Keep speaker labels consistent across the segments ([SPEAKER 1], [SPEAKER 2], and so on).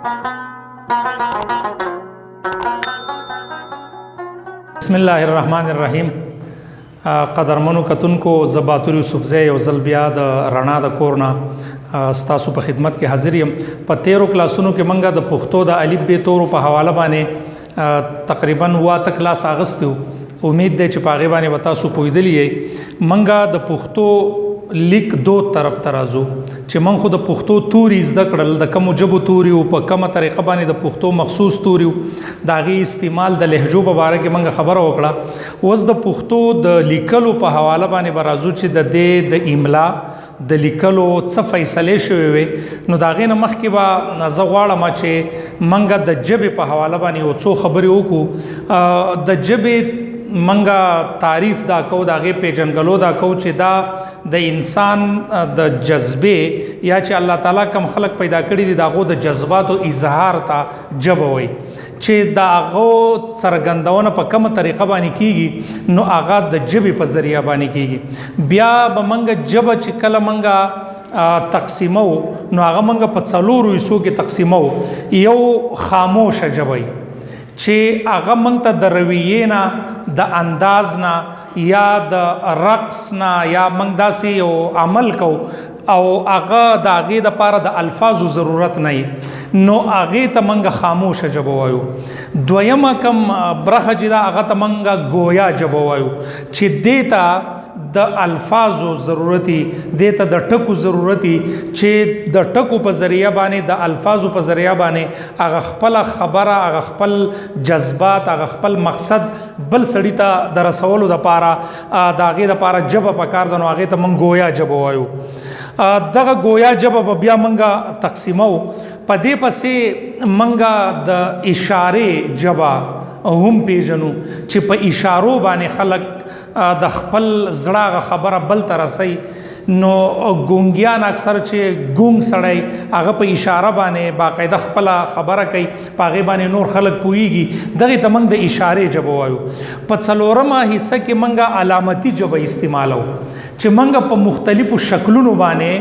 [SPEAKER 1] بسم الله الرحمن الرحیم. قدرمنو کتونکو زه باتور یوسفزی یو ځل بیا د رڼا د کور نه ستاسو په خدمت کې حاضر یم. په 13 کلاسونو کې منګه د پښتو د الف ب تورو په حواله باندې تقریبا 8 کلاس اغستو. امید ده چې په هغه باندې وتا سو پویدلی منګه د پښتو لیک دو طرف ترازو چې من خو د پښتو توري زده کړل د کوم جبو توري او په کومه طریقه باندې د پښتو مخصوص توري داغي استعمال د لهجو په اړه کې منګه خبره وکړه. اوس د پښتو د لیکلو په حواله باندې برازو چې د املا د لیکلو څه فیصله شوی وي نو داغې نه مخکې به زه غواړم چې منګه د ژبې په حواله باندې یو څو خبرې وکړو. د ژبې منګه تعریف دا کو داغه پیژنګلو دا کو چې دا د انسان د جذبه یا چې الله تعالی کم خلق پیدا کړی دي داغه د جذباتو اظهار ته جبه وي چې داغه سرګندونه په کومه طریقه باندې کیږي نو هغه د جبه په ذریعہ باندې کیږي. بیا به منګه جبه چې کله منګه تقسیمو نو هغه منګه په څلورو حصو کې تقسیمو. یو خاموش جبه چې هغه منګ ته د رویې نه د انداز نه یا د رقص نه یا منګ داسې یو عمل کو او هغه د هغې دپاره د الفاظو ضرورت نه نو هغې ته منګه خاموشه ژبه وایو. دویمه کم برخه چې دا هغه ته منګه ګویا ژبه وایو چې دې ته د الفاظو ضرورتي دې ته د ټکو ضرورتي چې د ټکو په ذریعہ باندې د الفاظو په ذریعہ باندې هغه خپل خبره هغه خپل جذبات هغه خپل مقصد بل سړی ته د رسولو د پاره د هغې د پاره ژبه پکار ده نو هغې ته موږ ګویا ژبه وایو. دغه ګویا ژبه به بیا موږ تقسیمو. په دې پسې موږ د اشارې ژبه هم پیژنو چې په اشارو باندې خلک د خپل زړه خبره بل ته رسي. نو ګونګیان اکثر چې ګونګ سړی هغه په اشاره باندې باقاعده خپل خبره کوي په هغې باندې نور خلک پوهیږي دغې ته موږ د اشارې ژبه وایو. په څلورمه حصه کې موږ علامتي ژبه استعمالو چې موږ په مختلفو شکلونو باندې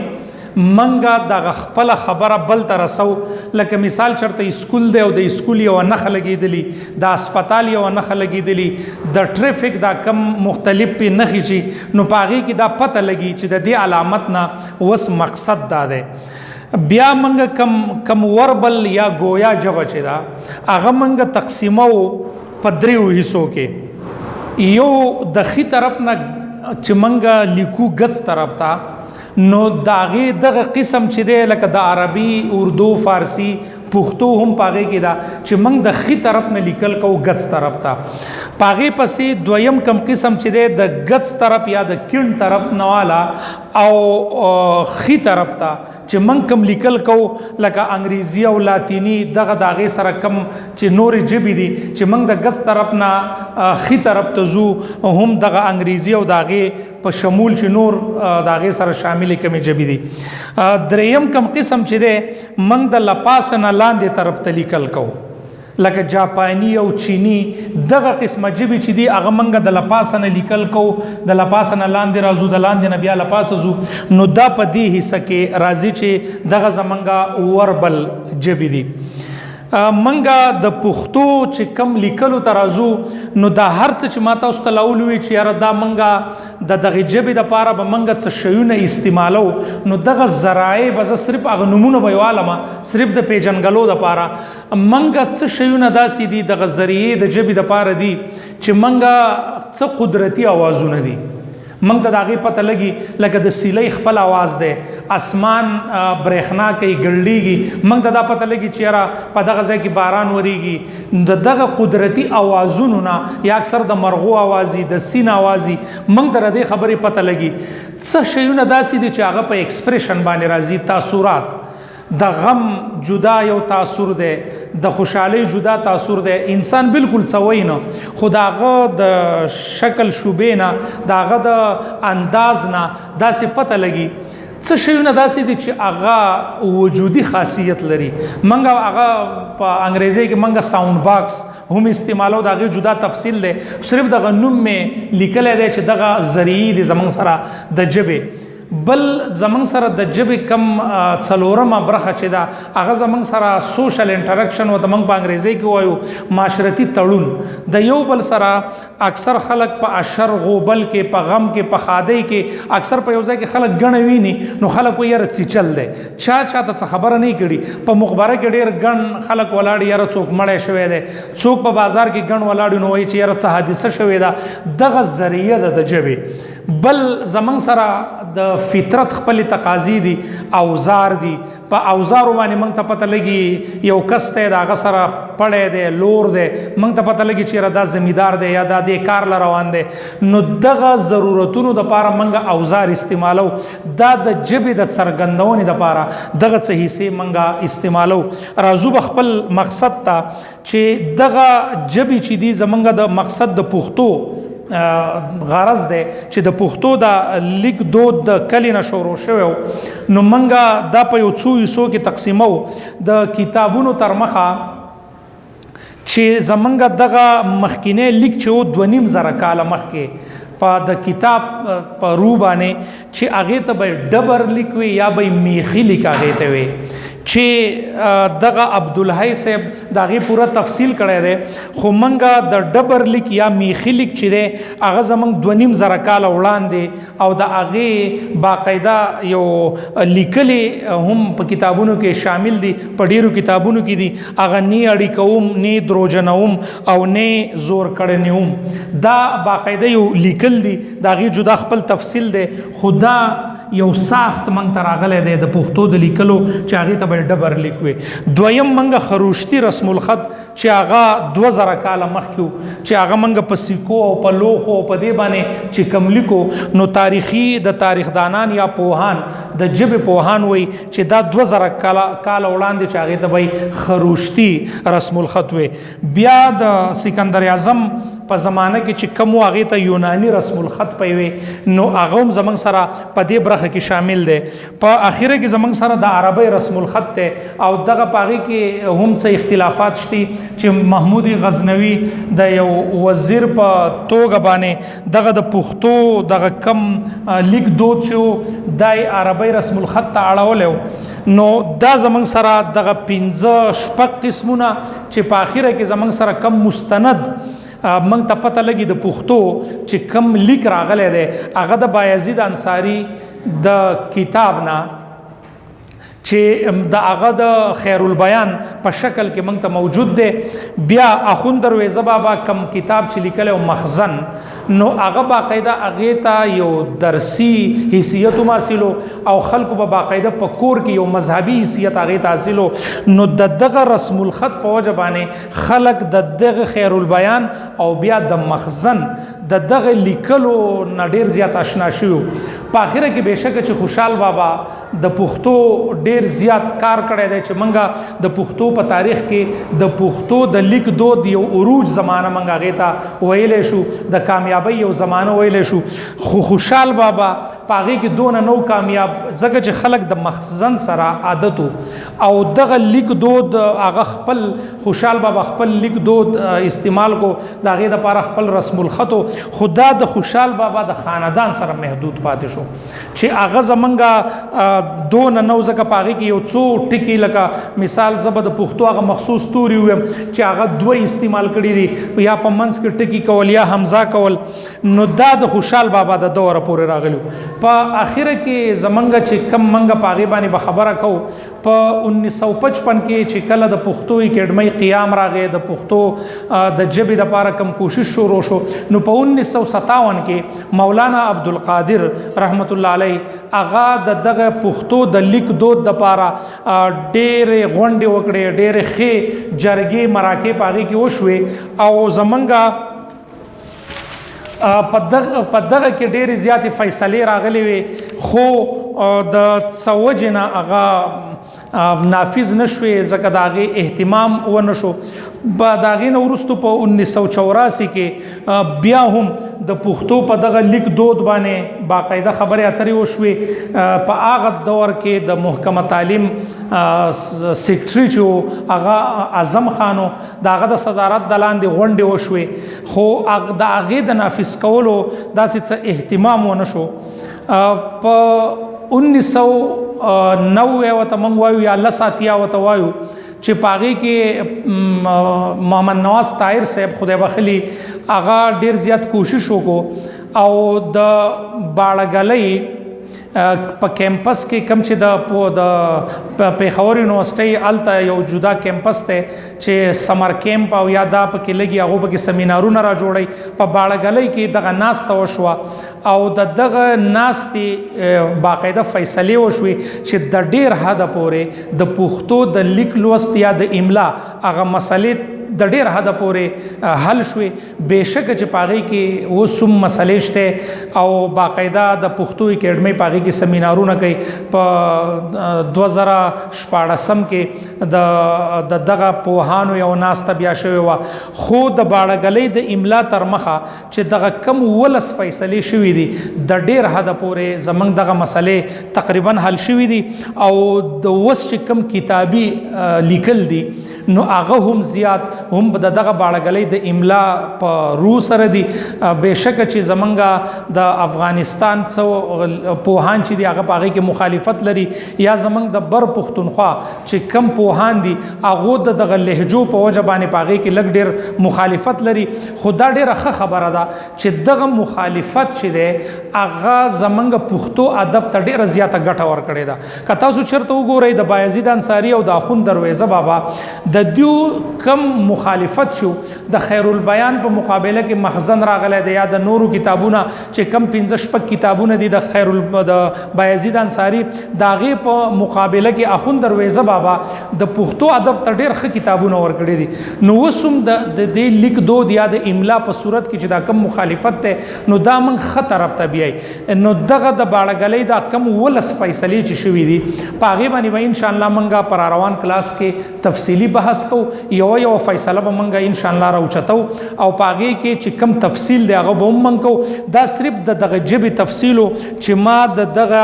[SPEAKER 1] منګه د خپل خبره بل ته رسو. لکه مثال چرته اسکول دی او د اسکول یو نښه لګېدلی د هسپتال یو نښه لګېدلی د ټریفک دا کم مختلف نښې چې نو په هغې کې دا پته لګي چې د دې علامت نه اوس مقصد دا دی. بیا منګه کم وربل یا ګویا ژبه چې دا هغه منګه تقسیمو په دریو حصو کې. یو د ښي طرف نه چې منګه لیکو ګڅ طرف ته نو داغه دغه قسم چې دی لکه د عربي اردو فارسی پښتو هم پاغه کې دا چې موږ د خي طرف نه لیکل کو غڅ طرف ته پاغه پسې دویم کم قسم چې دی د غڅ طرف یا د کین طرف نه والا او خي طرف ته چې موږ کم لیکل کو لکه انګریزي او لاتینی دغه داغه سره کم چې نور جبې دي چې موږ د غڅ طرف نه خي طرف ته زو هم دغه انګریزي او داغه په شمول چې نور داغه سره شامل کمی جبې دي. دریم کم قسم چې دی موږ د لپاس نه لاندې طرف ته لیکل کو لکه جاپانی او چینی دغه قسمه جبې چې دی هغه موږ د لپاس نه لیکل کو د لپاس نه لاندې راځو د لاندې نه بیا لپاس زو نو دا په دې حصه کې راځي چې دغه زمونږ وربل جبې دي. منګه د پښتو چې کم لیکلو ترازو نو دا هر څه چې ما تاسو ته لاول وی چې یاره دا منګه د دغه ژبې دپاره به منګه څه شیونه استعمالو نو دغه ذرایع به زه صرف هغه نومونه به یې والمه صرف د پیژنګلو دپاره. منګه څه شیونه داسې دي دغه ذریعې د ژبې دپاره دي چې منګه څه قدرتي اوازونه دي منګ ته د هغې پته لګي لکه د سیلۍ خپل اواز دی اسمان برېښنا کوي ګړډېږي منګ ته دا پته لګي چې یاره په دغه ځای کې باران وریږي د دغه قدرتي اوازونو نه یا اکثر د مرغو اوازي د سین اوازي منګ ته د دې خبرې پته لګي. څه شیونه داسې دي چې هغه په ایکسپریشن باندې راځي. تاثرات د غم جدا یو تاثر دی د خوشحالۍ جدا تاثر دی. انسان بالکل سوی نه خو د هغه د شکل شوبې نه د هغه د انداز نه داسې پته لګي. څه شیونه داسې دي چې هغه وجودي خاصیت لري. منګه هغه په انګریزي کې منګه ساوند باکس هم استعمالو د هغې جدا تفصیل دی. صرف دغه نوم مې لیکلی دی چې دغه ذریعې دي زموږ سره د ژبې بل زمنګ سره د ژبې کم څلورمه برخه چې ده هغه زمنګ سره سوشل انټریکشن ورته موږ په انګریزي کې وایو معاشرتي تړون د یو بل سره اکثر خلک په اشر غوبل کې په غم کې په خادۍ کې اکثر په یو ځای کې خلک ګڼه ویني نو خلک وایي یاره څه چل دی چا ته خبره نه کړي په مخبره کې ډېر ګڼ خلک ولاړ یاره څوک مړی شوی دی څوک په بازار کې ګڼ ولاړ نو وایي چې یاره څه حادثه شوې ده دغه ذریعه ده د ژبې بل زمنګ سره د فطرت خپل تقاضي دي اوزار دي په اوزارو باندې موږ ته پته لګي یو کس ته د هغه سره پړی دی لور دی موږ ته پته لګي چې دا زمیندار دی یا دا د کار ل روان دی نو دغه ضرورتونو دپاره موږ اوزار استعمالو دا د ژبې د څرګندونې دپاره دغه څه حصې موږ استعمالو راځو به خپل مقصد ته چې دغه ژبې چې دي زموږ د مقصد د پښتو غرض دی چې د پښتو د لیک دود د کلي نه شروع شوی نو موږ دا په یو څو حصو کې تقسیمو د کتابونو تر مخه چې زمونږ دغه مخکینی لیک چې 2.5 کاله مخکې په د کتاب په رو باندې چې هغې ته به ډبر لیک وي یا به میخي لیک هغې ته وي چې دغه عبدالحی صاحب د هغې پوره تفصیل کړی دی خو موږ د ډبر لیک یا میخي لیک چې دی هغه زموږ 2.5 کاله وړاندې او د هغې باقاعده یو لیکلي هم په کتابونو کې شامل دي په ډیرو کتابونو کې دي هغه نه اړیکوم نه دروژنوم او نه زور کړنوم دا باقاعده یو لیکل دي د هغې جدا خپل تفصیل دی خو دا یو ساخت موږ ته راغلی دی د پښتو د لیکلو چې هغې ته به ډبر لیک وي دویم موږ خروشتي رسم الخط چې هغه 2000 کاله مخکې و چې هغه موږ په سیکو او په لوښو او په دې باندې چې کوم لیکو نو تاریخي د تاریخدانان یا پوهان د ژبې پوهان وایي چې دا 2000 کاله وړاندې چې هغې ته به خروشتي رسم الخط وي بیا د سکندر اعظم په زمانه کې چې کوم هغې ته یوناني رسم الخط پوي نو هغه هم زموږ سره په دې برخه کې شامل دی په اخره کې زموږ سره د عربی رسم الخط دی او دغه په هغې کې هم څه اختلافات شته چې محمود غزنوي د یو وزیر په توګه باندې دغه د پښتو دغه کم لیک دود چې دای عربی رسم الخط ته اړولی نو دا زموږ سره دغه 15 قسمونه چې په اخره کې زموږ سره کم مستند موږ ته پته لګي د پښتو چې کم لیک راغلی دی هغه د بایزید انصاري د کتاب نه چې د هغه د خیر البیان په شکل کې موږ ته موجود دی بیا اخوند درویزه بابا کم کتاب چې لیکلی او مخزن نو هغه باقاعده هغې ته یو درسي حیثیت هم حاصلو او خلکو به باقاعده په کور کې یو مذهبي حیثیت هغې ته حاصلو نو د دغه رسم الخط په وجه باندې خلک د دغه خیر البیان او بیا د مخزن د دغه لیکلو نه ډېر زیات اشنا شوي په اخره کې بېشکه چې خوشحال بابا د پښتو ډېر زیات کار کړی دی چې موږ د پښتو په تاریخ کې د پښتو د لیک دود یو عروج زمانه موږ هغې ته ویلی شو د کامیابۍ یو زمانه ویلی شو خو خوشحال بابا په هغې کې دونه نو کامیاب ځکه چې خلک د مخزن سره عادت او دغه لیک دود هغه خپل خوشحال بابا خپل لیک دود استعمال کو د هغې دپاره خپل رسم الخطو خو دا د خوشحال بابا د خاندان سره محدود پاتې شو چې هغه زمونږ دونه نو ځکه په هغې کې یو څو ټکي لکه مثال زه به د پښتو هغه مخصوص توري ویم چې هغه 2 استعمال کړي دي یا په منځ کې ټکي کول یا حمزه کول نو دا د خوشحال بابا د دوره پورې راغلي په اخره کې زمونږ چې کم منګه په هغې باندې به خبره کوو په 1955 کې چې کله د پښتو اکیډمۍ قیام راغی د پښتو د ژبې دپاره کم کوشش شروع شو نو په 1957 کې مولانا عبدالقادر رحمت الله علیه هغه د دغه پښتو د لیک دود دپاره ډېرې غونډې وکړې ډېرې ښې جرګې مراکې په هغې کې وشوې او زمونږ په دغه کې ډېرې زیاتې فیصلې راغلې وې خو د څه وجې نه هغه نافذ نشوي ځکه د هغې اهتمام ونه شو د هغې نه وروستو په 1984 کې بیا هم د پښتو په دغه لیک دود باندې باقاعده خبرې اترې وشوې په هغه دور کې د محکمه تعلیم سیکټري چې هغه اعظم خانو د هغه د صدارت د لاندې غونډې وشوې خو د هغې د نافذ کولو داسې څه اهتمام ونه شو په 1990 ورته موږ وایو یا 1980 ورته وایو چې پاغي کې محمد نواز طاهر صاحب خدای بخلی هغه ډیر زیات کوشش وکړو او د باړګلۍ په کیمپس کې کم چې د پیښور یونیورسيټي الته یو جدا کیمپس ته چې سمر کیمپ او یا دا پکې لګي هغه پکې سیمینارونه را جوړي په باړګلۍ کې دغه ناسته وشوه او دغه ناستې باقاعده فیصله وشوي چې د ډیر حد پورې د پښتو د لیک لوست یا د املا هغه مسلې د ډیر حد پورې حل شوي بهشکه چې پاغي کې وسوم مسلې شته او باقاعده د پښتو اکیډمي پاغي کې سیمینارونه کوي په 2014 کې د دغه پوهانو یو ناسته بیا شوی و خو د باړګلۍ د املا تر مخه چې دغه کم ولس فیصله شوی دي د ډیر حد پورې زمنګ دغه مسلې تقریبا حل شوی دي او د وس چې کم کتابي لیکل دي نو هغه هم زیات هم دغه باړګلۍ د املا په رو سره دي بهشکه چې زمنګا د افغانستان څو پوهان چې دی هغه پاغي کې مخالفت لري یا زمنګ د بر پښتونخوا چې کم پوهان دي هغه دغه لهجو په وجه باندې پاغي کې لګ ډیر مخالفت لري خدا ډیره ښه خبره ده چې دغه مخالفت چې دی هغه زمنګ پښتو ادب ته ډیره زیاته ګټه ورکړې ده که تاسو چرته وګورئ د بایزید انصاری او د اخوند درویزه بابا د دیو کم مخالفت شو د خیر البیان په مقابله کې مخزن راغلی دی یا د نورو کتابونه چې کم 15 شپږ کتابونه دي د خیر د بایزید انصاری داغه په مقابله کې اخوند درویزه بابا د پښتو ادب ته ډیر ښه کتابونه ورکړي دي نو وسوم د دې لیک دود یا د املا په صورت کې چې دا کم مخالفت ته نو دا من خطر اب طبيعي نو دغه د باړګلۍ دا کم ولس فیصله چې شوې دي پاغه باندې ان شاء الله منګه پر روان کلاس کې تفصیلی بحث کو یو فیصله به منګه ان شاء الله راوچتو او پاغه کې چې کم تفصیل دی هغه به منکو دا صرف دغه جبي تفصیلو چې ما دغه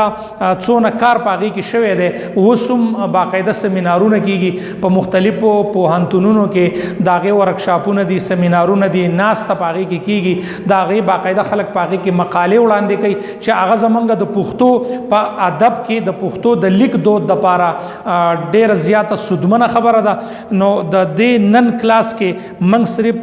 [SPEAKER 1] څونه کار پاغه کې شوې ده وسوم باقاعده سیمینارونه کیږي په مختلفو پوهنتونونو کې داغه ورکشاپونه دي سیمینارونه دي ناس ته پاغه کې کیږي داغه باقاعده خلک پاغه کې مقاله وړاندې کوي چې هغه زمونږ د پښتو په ادب کې د پښتو د لیک دود د پاره ډېر زیاته سودمنه خبره ده نو د دې نن کلاس کې من صرف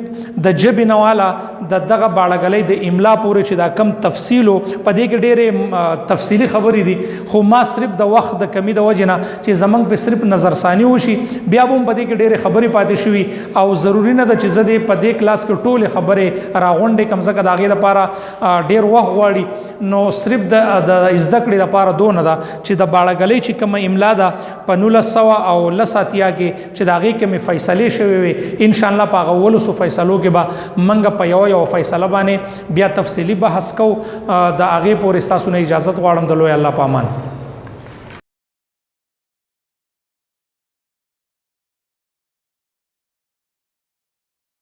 [SPEAKER 1] د جبې نواله دغه باړګلۍ د املا پورې چې دا کم تفصیلو په دې کې ډېرې تفصیلی خبرې دي خو ما صرف د وخت د کمی د وجنه چې زمنګ په صرف نظرثانی وشي بیا به په دې کې ډېرې خبرې پاتې شوي او ضروری نه ده چې زه دې په دې کلاس کې ټولې خبرې راغونډې کم ځکه د هغې دپاره ډېر وخت غواړي نو صرف د زده کړې دپاره دونه ده چې د باړګلۍ چې کومه املا ده په 1900 او 1980 کې چې د هغې کومې فیصلې شوې وي انشاءالله په هغه 1900 فیصلو کې به منګه په یو فیصله باندې بیا تفصیلی بحث کو د هغې پورې ستاسو نه اجازت غواړم د لوی الله په امان